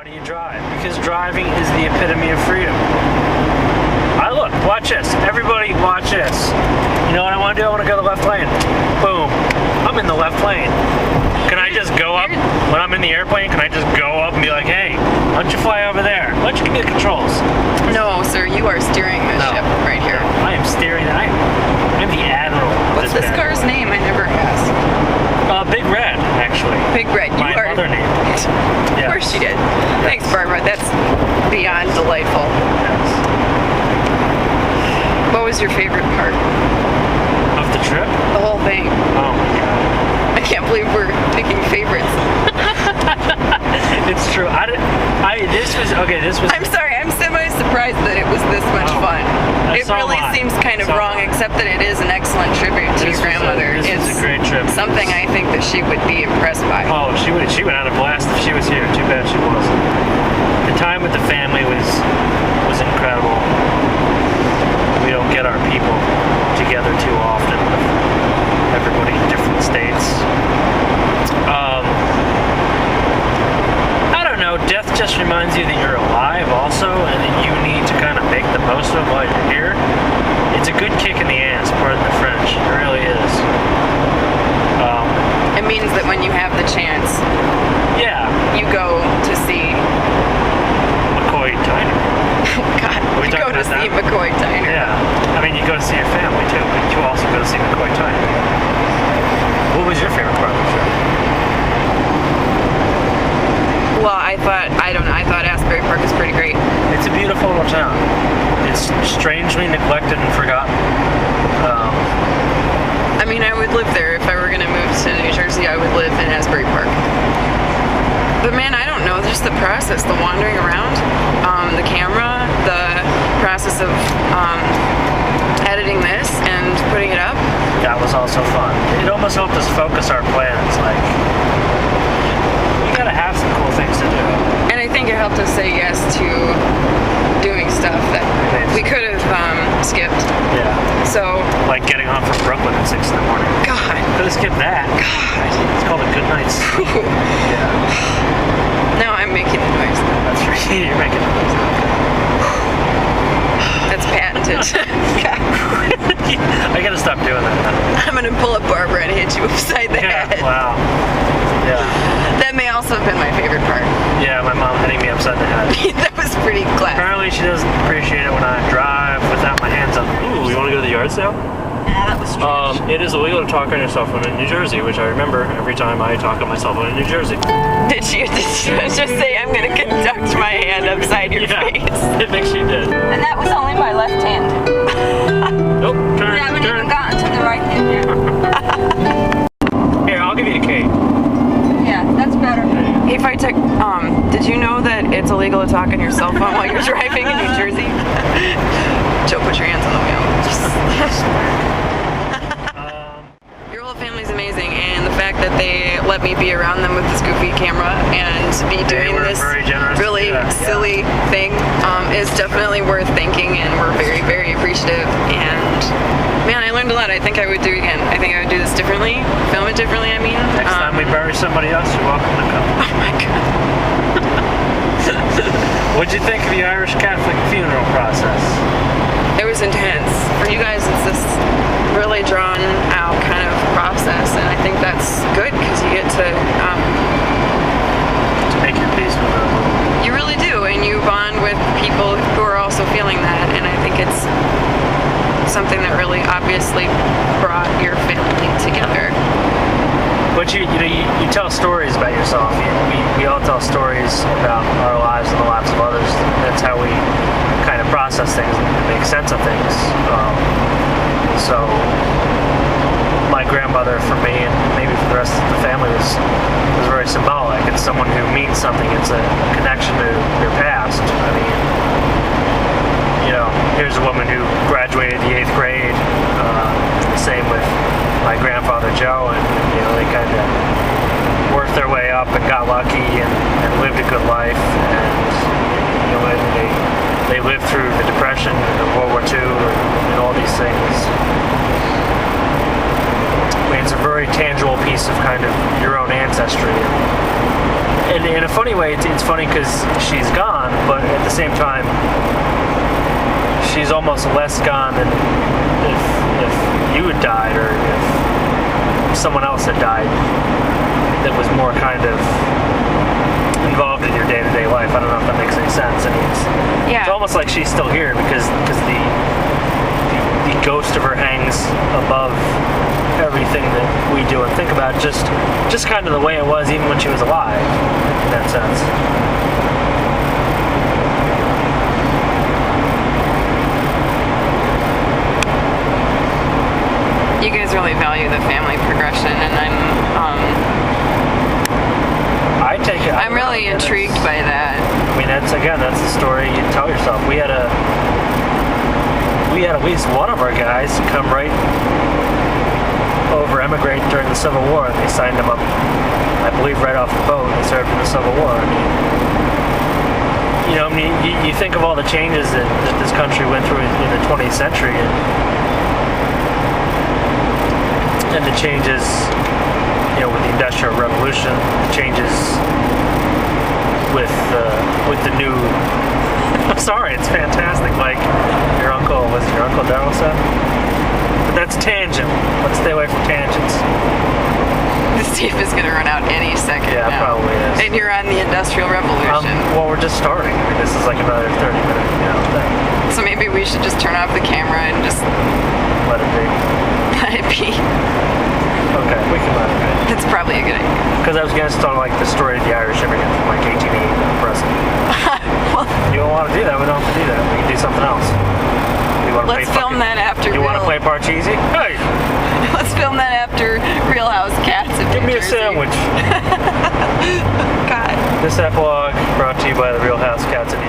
Why do you drive? Because driving is the epitome of freedom. Look, watch this. Everybody watch this. You know what I want to do? I want to go to the left lane. Boom. I'm in the left lane. Can I just go up, when I'm in the airplane, can I just go up and be like, hey, why don't you fly over there? Why don't you give me the controls? No, sir, you are steering the ship right here. I am steering. I'm the admiral. What's this car's name? I never asked. Big Red, actually. Big Red. My mother named it. Of course she did. Thanks, Barbara. That's beyond delightful. Yes. What was your favorite part of the trip? The whole thing. Oh my god. I can't believe we're picking favorites. It's true. This was. I'm sorry. I'm semi-surprised that it was this much fun. It really seems kind of wrong, except that it is an excellent tribute to your grandmother. This was a great trip. Something I think that she would be impressed by. Oh, she would have a blast if she was here. Too bad she wasn't. The time with the family was incredible. We don't get our people together too often with everybody in different states. I don't know, death just reminds you that you're alive also, and that you need to kind of make the most of it while you're here. It's a good kick in the ass, pardon the French. It really is. It means that when you have the chance, you go to see McCoy Diner. Oh God, you go to see McCoy Diner. Yeah, I mean you go to see your family too, but you also go to see McCoy Diner. What was your favorite part of the trip? Well, I thought Asbury Park was pretty great. It's a beautiful little town. It's strangely neglected and forgotten. I mean, I would live there. If I were going to move to New Jersey, I would live in Asbury Park. But man, I don't know, just the process, the wandering around, the camera, the process of editing this and putting it up. That was also fun. It almost helped us focus our plans, like, we gotta have some cool things to do. And I think it helped us say yes to doing stuff that we could have skipped. Yeah. So. Like getting on from Brooklyn at 6 in the morning. God. Could have skipped that. God. It's called a good night's sleep. Yeah. Now I'm making the noise. That's right. You're making the noise. That's patented. I gotta stop doing that. I'm gonna pull up Barbara and hit you upside the head. Wow. Yeah. That may also have been my favorite part. Yeah, my mom hitting me upside the head. That was pretty classic. Apparently she doesn't appreciate it when I drive without my hands on. Ooh, you want to go to the yard sale? Yeah, that was strange. It is illegal to talk on your cell phone in New Jersey, which I remember every time I talk on my cell phone in New Jersey. Did you just say I'm going to conduct my hand upside your face? It makes you did. And that was only my left hand. Oh, turn. I haven't even gotten to the right hand yet. Here, I'll give you a cake. Yeah, that's better. Hey, if I took, did you know that it's illegal to talk on your cell phone while you're driving in New Jersey? Joe, put your hands on the wheel. Your whole family's amazing, and the fact that they let me be around them with this goofy camera and be doing this really silly thing is definitely worth thanking, and we're very, very appreciative. And man, I learned a lot. I think I would do it again. I think I would do this differently, film it differently, I mean. Next time we bury somebody else, you're welcome to come. Oh my God. What'd you think of the Irish Catholic funeral process? It was intense. For you guys, it's this really drawn out kind of process, and I think that's good because you get to make your peace with it. You really do, and you bond with people who are also feeling that, and I think it's something that really obviously brought your family together. But you tell stories about yourself. We all tell stories about our lives and the lives of others. That's how we kind of process things and make sense of things. So my grandmother, for me, and maybe for the rest of the family, was very symbolic. It's someone who means something. It's a connection to their past. I mean, here's a woman who graduated the 8th grade. The same with my grandfather Joe, and they kind of worked their way up and got lucky and lived a good life, and they lived through the Depression and World War II and all these things. mean, it's a very tangible piece of kind of your own ancestry. And in a funny way, it's funny because she's gone, but at the same time, she's almost less gone than if you had died or if someone else had died that was more kind of involved in your day-to-day life. I don't know if that makes any sense. I mean, it's almost like she's still here because the ghost of her hangs above everything that we do and think about, just kind of the way it was even when she was alive, in that sense. You guys really value the family progression, and I'm really intrigued by that. I mean, that's the story you tell yourself. We had at least one of our guys come right over, emigrate during the Civil War, and they signed him up, I believe, right off the boat. They served in the Civil War. I mean, you think of all the changes that this country went through in the 20th century, and the changes, with the Industrial Revolution, the changes with the new. I'm sorry, it's fantastic. Like your uncle Daryl said. But that's tangent. Let's stay away from tangents. This tape is going to run out any second. Yeah, now. Probably is. And you're on the Industrial Revolution. Well, we're just starting. I mean, this is like another 30-minute thing. So maybe we should just turn off the camera and just let it be. Let it be. Okay, we can let it be. That's probably a good idea. Because I was going to start like the story of the Irish immigrant from like 1880 to the present. Well, you don't want to do that, we don't have to do that. We can do something else. Let's film that after. You want to play Parcheesi? Hey! Let's film that after Real House Cats of Give New me Jersey. a sandwich. God. This epilogue brought to you by the Real House Cats of